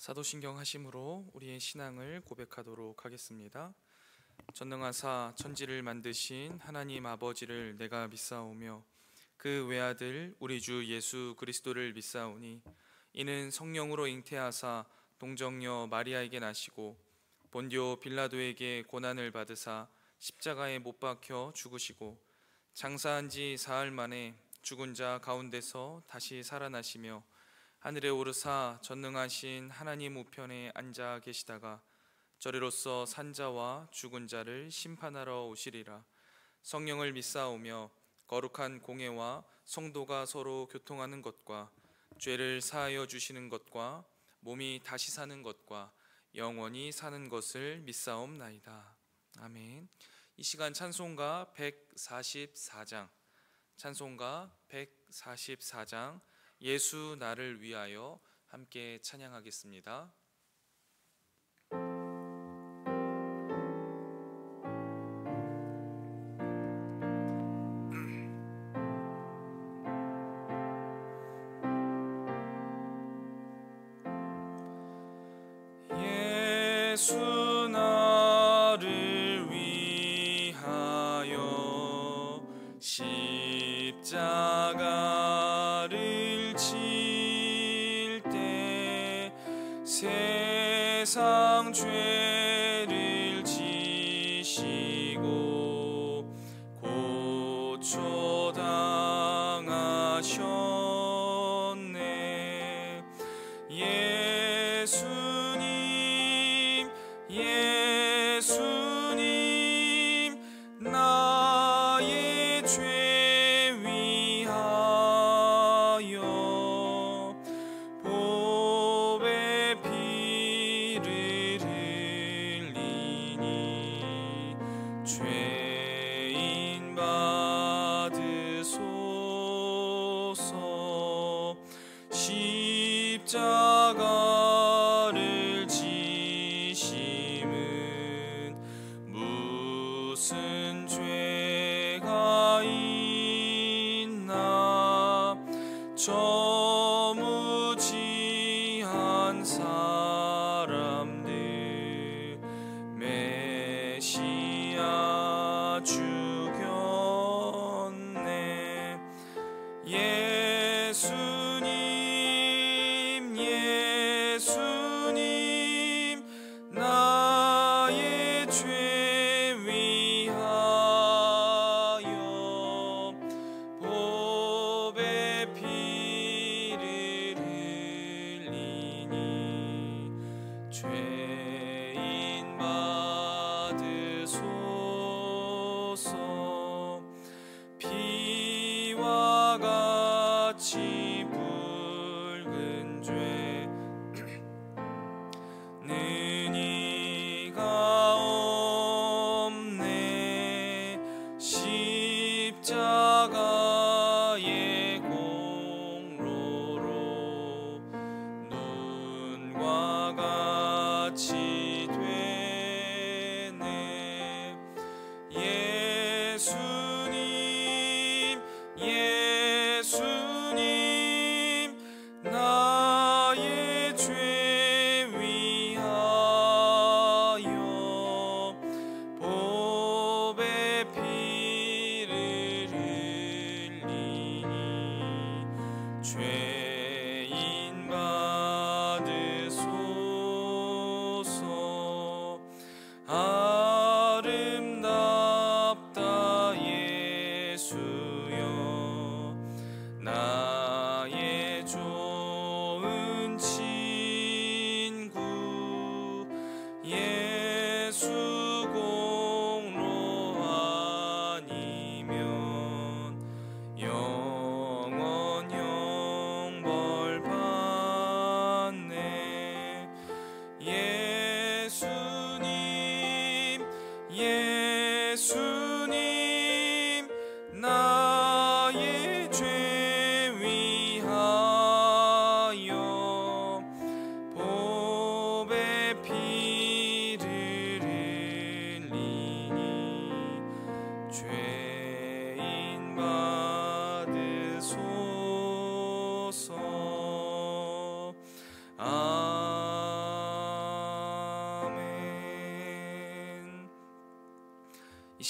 사도신경 하심으로 우리의 신앙을 고백하도록 하겠습니다. 전능하사 천지를 만드신 하나님 아버지를 내가 믿사오며 그 외아들 우리 주 예수 그리스도를 믿사오니 이는 성령으로 잉태하사 동정녀 마리아에게 나시고 본디오 빌라도에게 고난을 받으사 십자가에 못 박혀 죽으시고 장사한 지 사흘 만에 죽은 자 가운데서 다시 살아나시며 하늘에 오르사 전능하신 하나님 우편에 앉아 계시다가 저리로서 산자와 죽은 자를 심판하러 오시리라. 성령을 믿사오며 거룩한 공회와 성도가 서로 교통하는 것과 죄를 사하여 주시는 것과 몸이 다시 사는 것과 영원히 사는 것을 믿사옵나이다. 아멘. 이 시간 찬송가 144장, 찬송가 144장 예수 나를 위하여 함께 찬양하겠습니다. 예수 나를 위하여 십자가를 질 때 세상 죄를 지시고 고초당하셨네. 예수님 나의 죄 위하여 보배 피를 흘리니 죄인 받으소서. 십자가를 지심은 무슨 죄가 있나. 저 무지한 사람들 메시아 죽였네. 예수님 나의 죄 위하여 보배 피를 흘리니 죄인 받으소서. 피와 같이 붉은 죄 능이가 없네. 십자가의 공로로 눈과 같이 되네. 예수님 나의 죄 위하여 보배 피를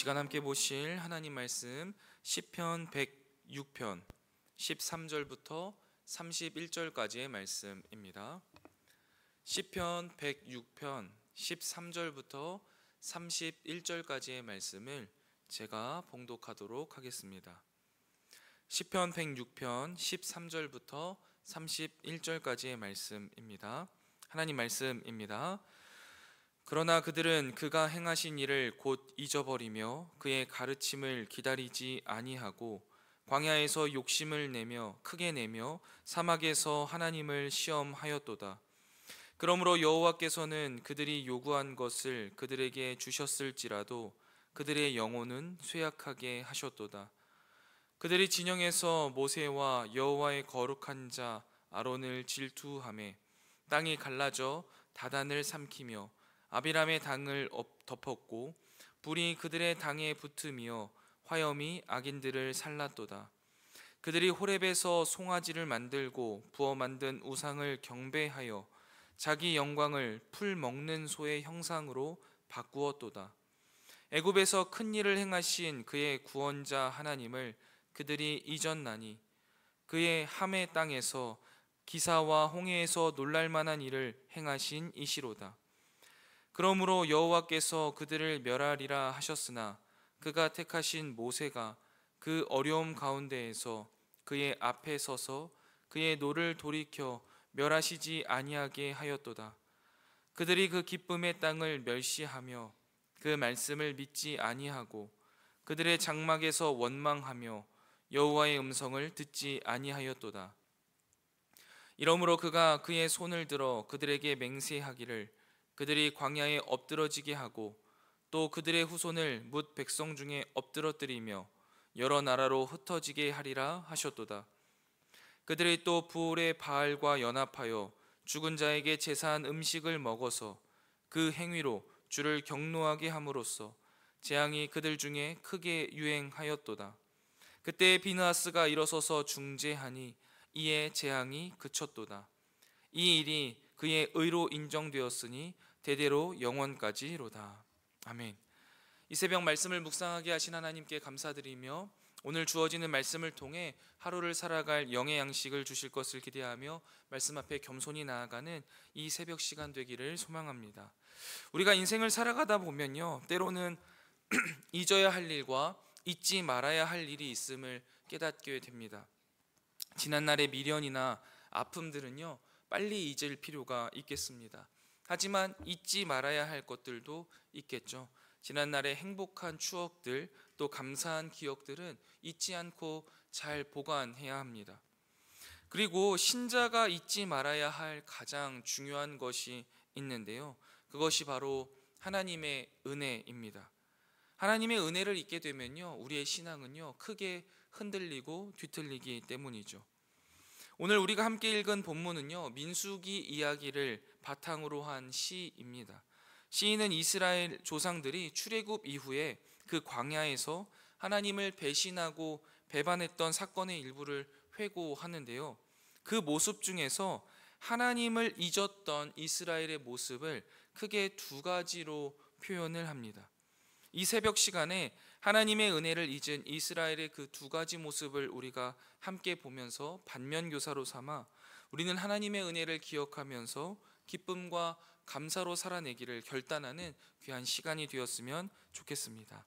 시간 함께 보실 하나님 말씀 시편 106편 13절부터 31절까지의 말씀입니다. 시편 106편 13절부터 31절까지의 말씀을 제가 봉독하도록 하겠습니다. 시편 106편 13절부터 31절까지의 말씀입니다. 하나님 말씀입니다. 그러나 그들은 그가 행하신 일을 곧 잊어버리며 그의 가르침을 기다리지 아니하고 광야에서 욕심을 내며 크게 내며 사막에서 하나님을 시험하였도다. 그러므로 여호와께서는 그들이 요구한 것을 그들에게 주셨을지라도 그들의 영혼은 쇠약하게 하셨도다. 그들이 진영에서 모세와 여호와의 거룩한 자 아론을 질투하며 땅이 갈라져 다단을 삼키며 아비람의 당을 덮었고 불이 그들의 당에 붙으며 화염이 악인들을 살랐도다. 그들이 호렙에서 송아지를 만들고 부어 만든 우상을 경배하여 자기 영광을 풀 먹는 소의 형상으로 바꾸었도다. 애굽에서 큰 일을 행하신 그의 구원자 하나님을 그들이 잊었나니 그의 함의 땅에서 기사와 홍해에서 놀랄만한 일을 행하신 이시로다. 그러므로 여호와께서 그들을 멸하리라 하셨으나 그가 택하신 모세가 그 어려움 가운데에서 그의 앞에 서서 그의 노를 돌이켜 멸하시지 아니하게 하였도다. 그들이 그 기쁨의 땅을 멸시하며 그 말씀을 믿지 아니하고 그들의 장막에서 원망하며 여호와의 음성을 듣지 아니하였도다. 이러므로 그가 그의 손을 들어 그들에게 맹세하기를 그들이 광야에 엎드러지게 하고 또 그들의 후손을 뭇 백성 중에 엎드러뜨리며 여러 나라로 흩어지게 하리라 하셨도다. 그들이 또 부올의 바알과 연합하여 죽은 자에게 제사한 음식을 먹어서 그 행위로 주를 경노하게 함으로써 재앙이 그들 중에 크게 유행하였도다. 그때 비느하스가 일어서서 중재하니 이에 재앙이 그쳤도다. 이 일이 그의 의로 인정되었으니 대대로 영원까지로다. 아멘. 이 새벽 말씀을 묵상하게 하신 하나님께 감사드리며 오늘 주어지는 말씀을 통해 하루를 살아갈 영의 양식을 주실 것을 기대하며 말씀 앞에 겸손히 나아가는 이 새벽 시간 되기를 소망합니다. 우리가 인생을 살아가다 보면요, 때로는 잊어야 할 일과 잊지 말아야 할 일이 있음을 깨닫게 됩니다. 지난날의 미련이나 아픔들은요, 빨리 잊을 필요가 있겠습니다. 하지만 잊지 말아야 할 것들도 있겠죠. 지난날의 행복한 추억들, 또 감사한 기억들은 잊지 않고 잘 보관해야 합니다. 그리고 신자가 잊지 말아야 할 가장 중요한 것이 있는데요, 그것이 바로 하나님의 은혜입니다. 하나님의 은혜를 잊게 되면요, 우리의 신앙은요 크게 흔들리고 뒤틀리기 때문이죠. 오늘 우리가 함께 읽은 본문은요, 민수기 이야기를 바탕으로 한 시입니다. 시인은 이스라엘 조상들이 출애굽 이후에 그 광야에서 하나님을 배신하고 배반했던 사건의 일부를 회고하는데요, 그 모습 중에서 하나님을 잊었던 이스라엘의 모습을 크게 두 가지로 표현을 합니다. 이 새벽 시간에 하나님의 은혜를 잊은 이스라엘의 그 두 가지 모습을 우리가 함께 보면서 반면교사로 삼아 우리는 하나님의 은혜를 기억하면서 기쁨과 감사로 살아내기를 결단하는 귀한 시간이 되었으면 좋겠습니다.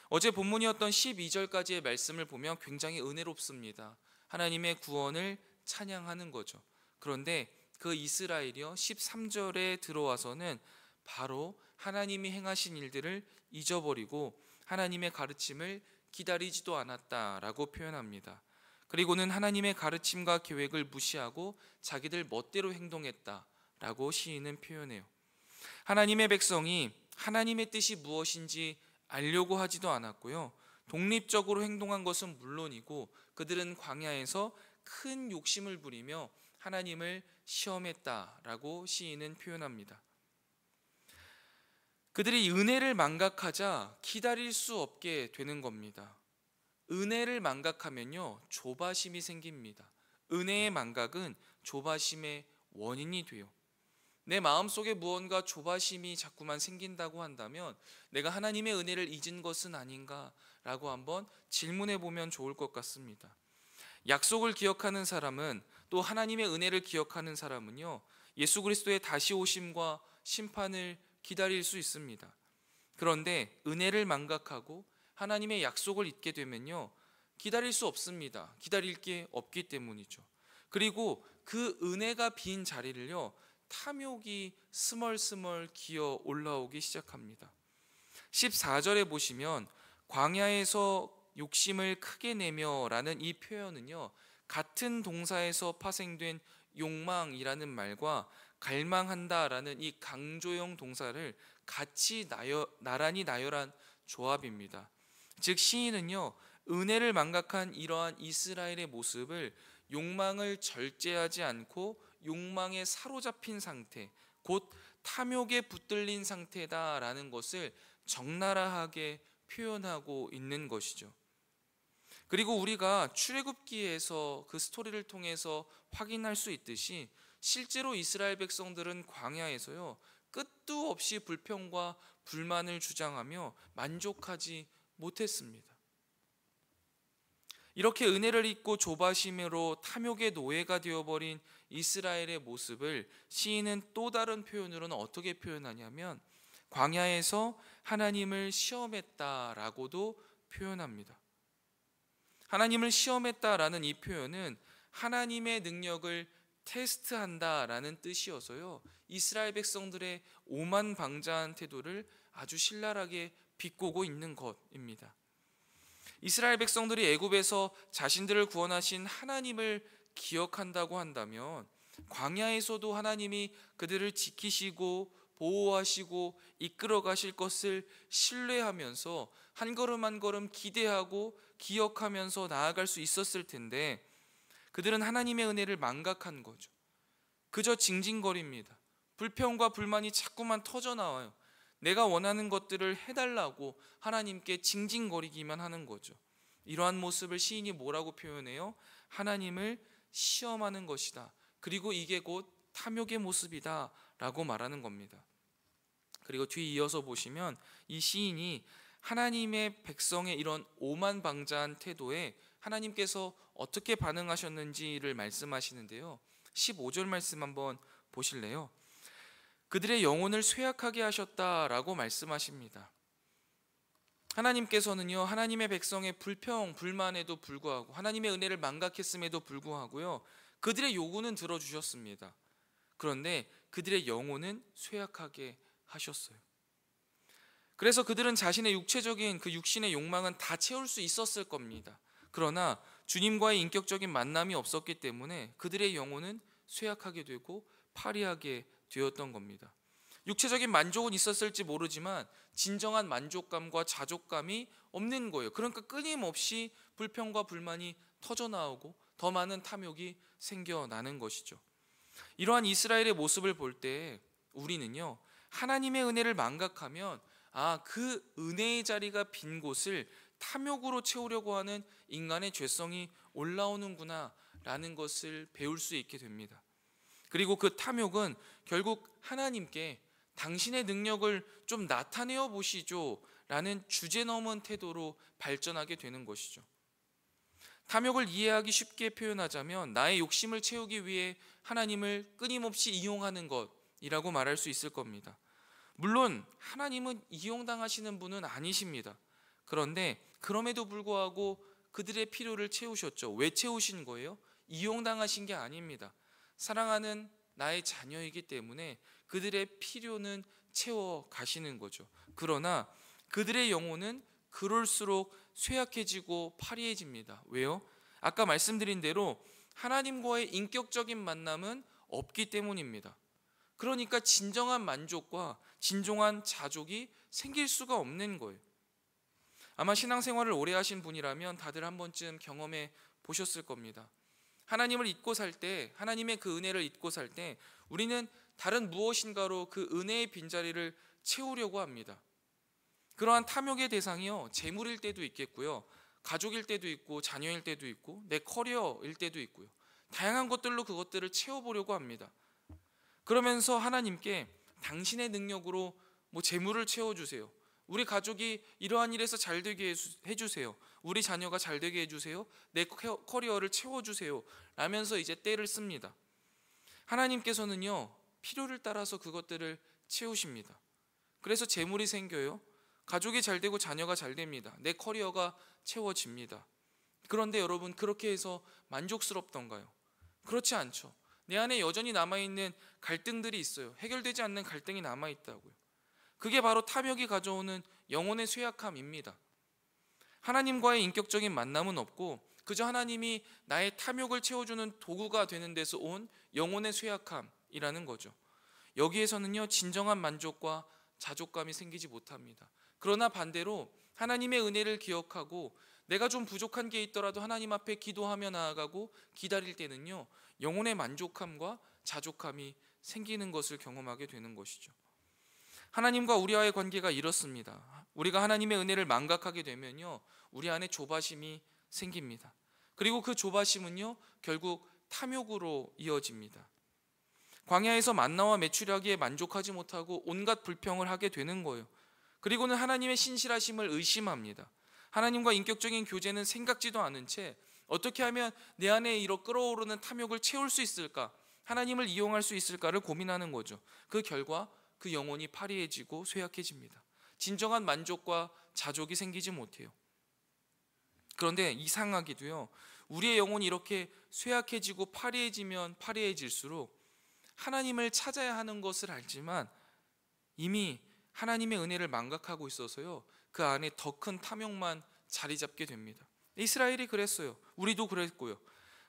어제 본문이었던 12절까지의 말씀을 보면 굉장히 은혜롭습니다. 하나님의 구원을 찬양하는 거죠. 그런데 그 이스라엘이요, 13절에 들어와서는 바로 하나님이 행하신 일들을 잊어버리고 하나님의 가르침을 기다리지도 않았다라고 표현합니다. 그리고는 하나님의 가르침과 계획을 무시하고 자기들 멋대로 행동했다라고 시인은 표현해요. 하나님의 백성이 하나님의 뜻이 무엇인지 알려고 하지도 않았고요, 독립적으로 행동한 것은 물론이고 그들은 광야에서 큰 욕심을 부리며 하나님을 시험했다라고 시인은 표현합니다. 그들이 은혜를 망각하자 기다릴 수 없게 되는 겁니다. 은혜를 망각하면요, 조바심이 생깁니다. 은혜의 망각은 조바심의 원인이 돼요. 내 마음속에 무언가 조바심이 자꾸만 생긴다고 한다면 내가 하나님의 은혜를 잊은 것은 아닌가라고 한번 질문해 보면 좋을 것 같습니다. 약속을 기억하는 사람은, 또 하나님의 은혜를 기억하는 사람은요, 예수 그리스도의 다시 오심과 심판을 기다릴 수 있습니다. 그런데 은혜를 망각하고 하나님의 약속을 잊게 되면요, 기다릴 수 없습니다. 기다릴 게 없기 때문이죠. 그리고 그 은혜가 빈 자리를요, 탐욕이 스멀스멀 기어 올라오기 시작합니다. 14절에 보시면 광야에서 욕심을 크게 내며 라는 이 표현은요, 같은 동사에서 파생된 욕망이라는 말과 갈망한다 라는 이 강조형 동사를 같이 나란히 나열한 조합입니다. 즉 시인은요, 은혜를 망각한 이러한 이스라엘의 모습을 욕망을 절제하지 않고 욕망에 사로잡힌 상태, 곧 탐욕에 붙들린 상태다라는 것을 적나라하게 표현하고 있는 것이죠. 그리고 우리가 출애굽기에서 그 스토리를 통해서 확인할 수 있듯이 실제로 이스라엘 백성들은 광야에서요, 끝도 없이 불평과 불만을 주장하며 만족하지 못했습니다. 이렇게 은혜를 잊고 조바심으로 탐욕의 노예가 되어버린 이스라엘의 모습을 시인은 또 다른 표현으로는 어떻게 표현하냐면 광야에서 하나님을 시험했다라고도 표현합니다. 하나님을 시험했다라는 이 표현은 하나님의 능력을 테스트한다라는 뜻이어서요, 이스라엘 백성들의 오만방자한 태도를 아주 신랄하게 비꼬고 있는 것입니다. 이스라엘 백성들이 애굽에서 자신들을 구원하신 하나님을 기억한다고 한다면 광야에서도 하나님이 그들을 지키시고 보호하시고 이끌어 가실 것을 신뢰하면서 한 걸음 한 걸음 기대하고 기억하면서 나아갈 수 있었을 텐데, 그들은 하나님의 은혜를 망각한 거죠. 그저 징징거립니다. 불평과 불만이 자꾸만 터져나와요. 내가 원하는 것들을 해달라고 하나님께 징징거리기만 하는 거죠. 이러한 모습을 시인이 뭐라고 표현해요? 하나님을 시험하는 것이다. 그리고 이게 곧 탐욕의 모습이다 라고 말하는 겁니다. 그리고 뒤 이어서 보시면 이 시인이 하나님의 백성의 이런 오만방자한 태도에 하나님께서 어떻게 반응하셨는지를 말씀하시는데요, 15절 말씀 한번 보실래요? 그들의 영혼을 쇠약하게 하셨다라고 말씀하십니다. 하나님께서는요, 하나님의 백성의 불평, 불만에도 불구하고 하나님의 은혜를 망각했음에도 불구하고요, 그들의 요구는 들어주셨습니다. 그런데 그들의 영혼은 쇠약하게 하셨어요. 그래서 그들은 자신의 육체적인 그 육신의 욕망은 다 채울 수 있었을 겁니다. 그러나 주님과의 인격적인 만남이 없었기 때문에 그들의 영혼은 쇠약하게 되고 파리하게 되었던 겁니다. 육체적인 만족은 있었을지 모르지만 진정한 만족감과 자족감이 없는 거예요. 그러니까 끊임없이 불평과 불만이 터져나오고 더 많은 탐욕이 생겨나는 것이죠. 이러한 이스라엘의 모습을 볼 때 우리는요, 하나님의 은혜를 망각하면 그 은혜의 자리가 빈 곳을 탐욕으로 채우려고 하는 인간의 죄성이 올라오는구나 라는 것을 배울 수 있게 됩니다. 그리고 그 탐욕은 결국 하나님께 당신의 능력을 좀 나타내어 보시죠 라는 주제 넘은 태도로 발전하게 되는 것이죠. 탐욕을 이해하기 쉽게 표현하자면 나의 욕심을 채우기 위해 하나님을 끊임없이 이용하는 것이라고 말할 수 있을 겁니다. 물론 하나님은 이용당하시는 분은 아니십니다. 그런데 그럼에도 불구하고 그들의 필요를 채우셨죠. 왜 채우신 거예요? 이용당하신 게 아닙니다. 사랑하는 나의 자녀이기 때문에 그들의 필요는 채워 가시는 거죠. 그러나 그들의 영혼은 그럴수록 쇠약해지고 파리해집니다. 왜요? 아까 말씀드린 대로 하나님과의 인격적인 만남은 없기 때문입니다. 그러니까 진정한 만족과 진정한 자족이 생길 수가 없는 거예요. 아마 신앙생활을 오래 하신 분이라면 다들 한 번쯤 경험해 보셨을 겁니다. 하나님을 잊고 살 때, 하나님의 그 은혜를 잊고 살 때 우리는 다른 무엇인가로 그 은혜의 빈자리를 채우려고 합니다. 그러한 탐욕의 대상이요, 재물일 때도 있겠고요, 가족일 때도 있고, 자녀일 때도 있고, 내 커리어일 때도 있고요, 다양한 것들로 그것들을 채워보려고 합니다. 그러면서 하나님께 당신의 능력으로 뭐 재물을 채워주세요, 우리 가족이 이러한 일에서 잘 되게 해주세요, 우리 자녀가 잘 되게 해주세요, 내 커리어를 채워주세요 라면서 이제 떼를 씁니다. 하나님께서는요, 필요를 따라서 그것들을 채우십니다. 그래서 재물이 생겨요, 가족이 잘 되고 자녀가 잘 됩니다, 내 커리어가 채워집니다. 그런데 여러분, 그렇게 해서 만족스럽던가요? 그렇지 않죠. 내 안에 여전히 남아있는 갈등들이 있어요. 해결되지 않는 갈등이 남아있다고요. 그게 바로 탐욕이 가져오는 영혼의 쇠약함입니다. 하나님과의 인격적인 만남은 없고 그저 하나님이 나의 탐욕을 채워주는 도구가 되는 데서 온 영혼의 쇠약함이라는 거죠. 여기에서는요, 진정한 만족과 자족감이 생기지 못합니다. 그러나 반대로 하나님의 은혜를 기억하고 내가 좀 부족한 게 있더라도 하나님 앞에 기도하며 나아가고 기다릴 때는요, 영혼의 만족함과 자족함이 생기는 것을 경험하게 되는 것이죠. 하나님과 우리와의 관계가 이렇습니다. 우리가 하나님의 은혜를 망각하게 되면요, 우리 안에 조바심이 생깁니다. 그리고 그 조바심은요, 결국 탐욕으로 이어집니다. 광야에서 만나와 메추라기에 만족하지 못하고 온갖 불평을 하게 되는 거예요. 그리고는 하나님의 신실하심을 의심합니다. 하나님과 인격적인 교제는 생각지도 않은 채 어떻게 하면 내 안에 이렇게 끓어오르는 탐욕을 채울 수 있을까, 하나님을 이용할 수 있을까를 고민하는 거죠. 그 결과 그 영혼이 파리해지고 쇠약해집니다. 진정한 만족과 자족이 생기지 못해요. 그런데 이상하게도요, 우리의 영혼이 이렇게 쇠약해지고 파리해지면 파리해질수록 하나님을 찾아야 하는 것을 알지만 이미 하나님의 은혜를 망각하고 있어서요, 그 안에 더 큰 탐욕만 자리 잡게 됩니다. 이스라엘이 그랬어요. 우리도 그랬고요.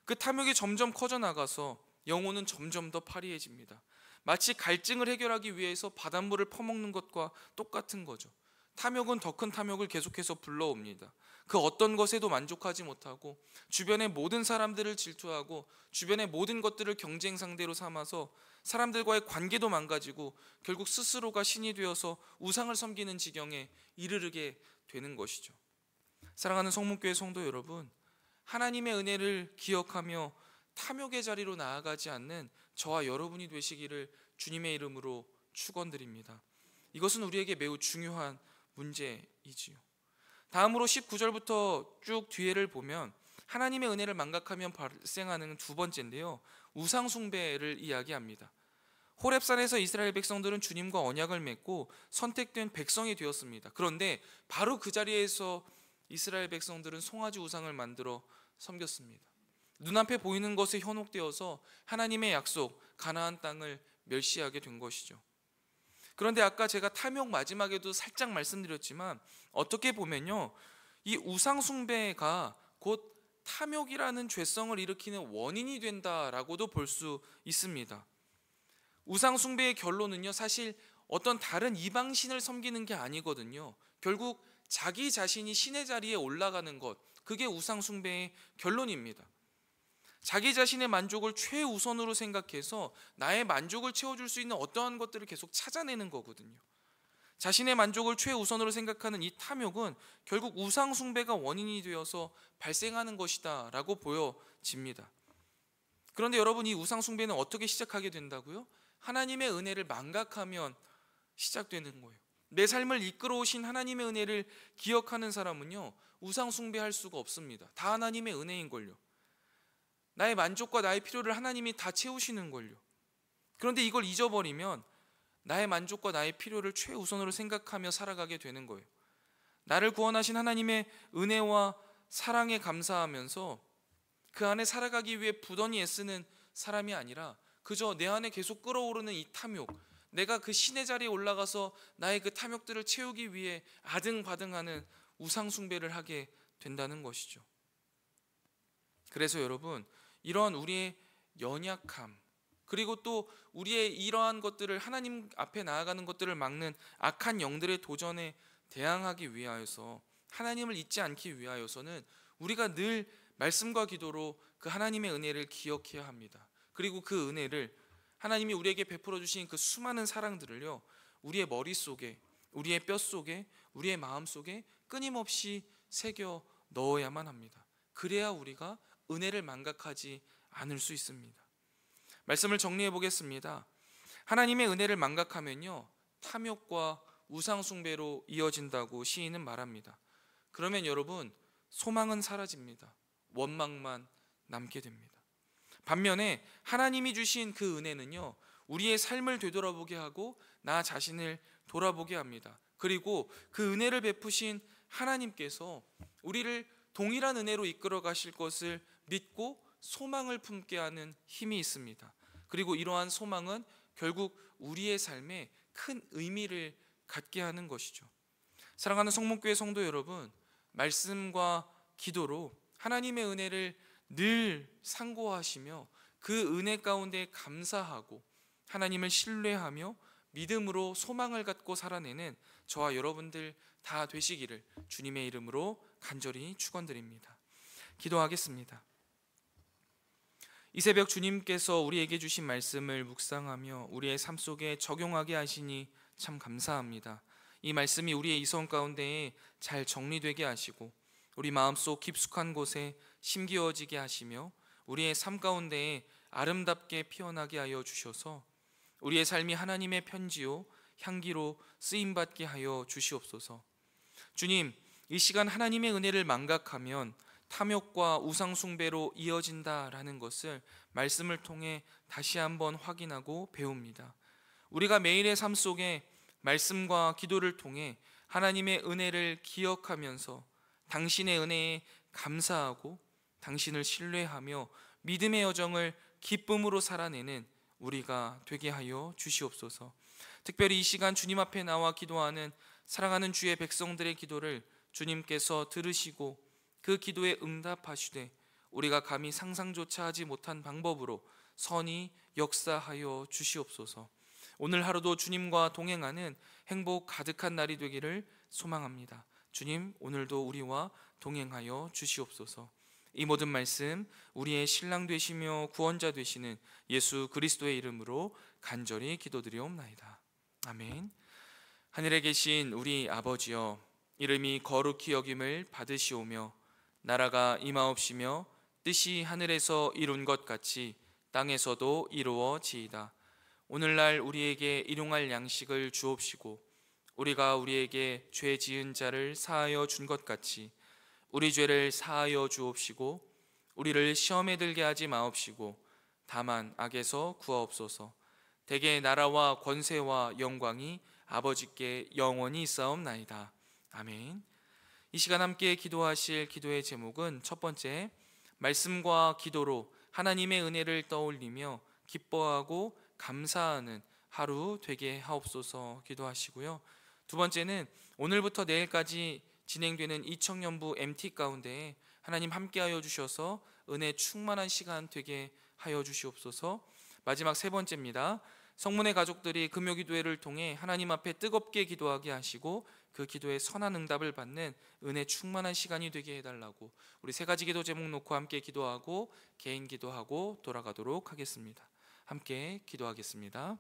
그 탐욕이 점점 커져 나가서 영혼은 점점 더 파리해집니다. 마치 갈증을 해결하기 위해서 바닷물을 퍼먹는 것과 똑같은 거죠. 탐욕은 더 큰 탐욕을 계속해서 불러옵니다. 그 어떤 것에도 만족하지 못하고 주변의 모든 사람들을 질투하고 주변의 모든 것들을 경쟁 상대로 삼아서 사람들과의 관계도 망가지고 결국 스스로가 신이 되어서 우상을 섬기는 지경에 이르게 되는 것이죠. 사랑하는 성문교회 성도 여러분, 하나님의 은혜를 기억하며 탐욕의 자리로 나아가지 않는 저와 여러분이 되시기를 주님의 이름으로 축원드립니다. 이것은 우리에게 매우 중요한 문제이지요. 다음으로 19절부터 쭉 뒤에를 보면 하나님의 은혜를 망각하면 발생하는 두 번째인데요, 우상 숭배를 이야기합니다. 호렙산에서 이스라엘 백성들은 주님과 언약을 맺고 선택된 백성이 되었습니다. 그런데 바로 그 자리에서 이스라엘 백성들은 송아지 우상을 만들어 섬겼습니다. 눈앞에 보이는 것에 현혹되어서 하나님의 약속 가나안 땅을 멸시하게 된 것이죠. 그런데 아까 제가 탐욕 마지막에도 살짝 말씀드렸지만 어떻게 보면요, 이 우상 숭배가 곧 탐욕이라는 죄성을 일으키는 원인이 된다라고도 볼 수 있습니다. 우상 숭배의 결론은요, 사실 어떤 다른 이방신을 섬기는 게 아니거든요. 결국 자기 자신이 신의 자리에 올라가는 것, 그게 우상 숭배의 결론입니다. 자기 자신의 만족을 최우선으로 생각해서 나의 만족을 채워줄 수 있는 어떠한 것들을 계속 찾아내는 거거든요. 자신의 만족을 최우선으로 생각하는 이 탐욕은 결국 우상 숭배가 원인이 되어서 발생하는 것이다 라고 보여집니다. 그런데 여러분, 이 우상 숭배는 어떻게 시작하게 된다고요? 하나님의 은혜를 망각하면 시작되는 거예요. 내 삶을 이끌어 오신 하나님의 은혜를 기억하는 사람은요, 우상 숭배할 수가 없습니다. 다 하나님의 은혜인걸요. 나의 만족과 나의 필요를 하나님이 다 채우시는걸요. 그런데 이걸 잊어버리면 나의 만족과 나의 필요를 최우선으로 생각하며 살아가게 되는 거예요. 나를 구원하신 하나님의 은혜와 사랑에 감사하면서 그 안에 살아가기 위해 부단히 애쓰는 사람이 아니라 그저 내 안에 계속 끓어오르는 이 탐욕, 내가 그 신의 자리에 올라가서 나의 그 탐욕들을 채우기 위해 아등바등하는 우상 숭배를 하게 된다는 것이죠. 그래서 여러분, 이런 우리의 연약함, 그리고 또 우리의 이러한 것들을, 하나님 앞에 나아가는 것들을 막는 악한 영들의 도전에 대항하기 위하여서, 하나님을 잊지 않기 위하여서는 우리가 늘 말씀과 기도로 그 하나님의 은혜를 기억해야 합니다. 그리고 그 은혜를, 하나님이 우리에게 베풀어 주신 그 수많은 사랑들을요, 우리의 머릿속에, 우리의 뼛속에, 우리의 마음속에 끊임없이 새겨 넣어야만 합니다. 그래야 우리가 은혜를 망각하지 않을 수 있습니다. 말씀을 정리해 보겠습니다. 하나님의 은혜를 망각하면요, 탐욕과 우상숭배로 이어진다고 시인은 말합니다. 그러면 여러분, 소망은 사라집니다. 원망만 남게 됩니다. 반면에 하나님이 주신 그 은혜는요, 우리의 삶을 되돌아보게 하고 나 자신을 돌아보게 합니다. 그리고 그 은혜를 베푸신 하나님께서 우리를 동일한 은혜로 이끌어 가실 것을 믿고 소망을 품게 하는 힘이 있습니다. 그리고 이러한 소망은 결국 우리의 삶에 큰 의미를 갖게 하는 것이죠. 사랑하는 성목교회 성도 여러분, 말씀과 기도로 하나님의 은혜를 늘 상고하시며 그 은혜 가운데 감사하고 하나님을 신뢰하며 믿음으로 소망을 갖고 살아내는 저와 여러분들 다 되시기를 주님의 이름으로 간절히 축원드립니다. 기도하겠습니다. 이 새벽 주님께서 우리에게 주신 말씀을 묵상하며 우리의 삶 속에 적용하게 하시니 참 감사합니다. 이 말씀이 우리의 이성 가운데에 잘 정리되게 하시고 우리 마음속 깊숙한 곳에 심기어지게 하시며 우리의 삶 가운데에 아름답게 피어나게 하여 주셔서 우리의 삶이 하나님의 편지요 향기로 쓰임받게 하여 주시옵소서. 주님, 이 시간 하나님의 은혜를 망각하면 탐욕과 우상숭배로 이어진다라는 것을 말씀을 통해 다시 한번 확인하고 배웁니다. 우리가 매일의 삶 속에 말씀과 기도를 통해 하나님의 은혜를 기억하면서 당신의 은혜에 감사하고 당신을 신뢰하며 믿음의 여정을 기쁨으로 살아내는 우리가 되게 하여 주시옵소서. 특별히 이 시간 주님 앞에 나와 기도하는 사랑하는 주의 백성들의 기도를 주님께서 들으시고 그 기도에 응답하시되 우리가 감히 상상조차 하지 못한 방법으로 선히 역사하여 주시옵소서. 오늘 하루도 주님과 동행하는 행복 가득한 날이 되기를 소망합니다. 주님, 오늘도 우리와 동행하여 주시옵소서. 이 모든 말씀 우리의 신랑 되시며 구원자 되시는 예수 그리스도의 이름으로 간절히 기도드리옵나이다. 아멘. 하늘에 계신 우리 아버지여, 이름이 거룩히 여김을 받으시오며 나라가 임하옵시며 뜻이 하늘에서 이룬 것 같이 땅에서도 이루어지이다. 오늘날 우리에게 일용할 양식을 주옵시고 우리가 우리에게 죄 지은 자를 사하여 준 것 같이 우리 죄를 사하여 주옵시고 우리를 시험에 들게 하지 마옵시고 다만 악에서 구하옵소서. 대개 나라와 권세와 영광이 아버지께 영원히 있사옵나이다. 아멘. 이 시간 함께 기도하실 기도의 제목은 첫 번째, 말씀과 기도로 하나님의 은혜를 떠올리며 기뻐하고 감사하는 하루 되게 하옵소서 기도하시고요. 두 번째는 오늘부터 내일까지 진행되는 이청년부 MT 가운데 하나님 함께하여 주셔서 은혜 충만한 시간 되게 하여 주시옵소서. 마지막 세 번째입니다. 성문의 가족들이 금요기도회를 통해 하나님 앞에 뜨겁게 기도하게 하시고 그 기도에 선한 응답을 받는 은혜 충만한 시간이 되게 해달라고 우리 세 가지 기도 제목 놓고 함께 기도하고 개인 기도하고 돌아가도록 하겠습니다. 함께 기도하겠습니다.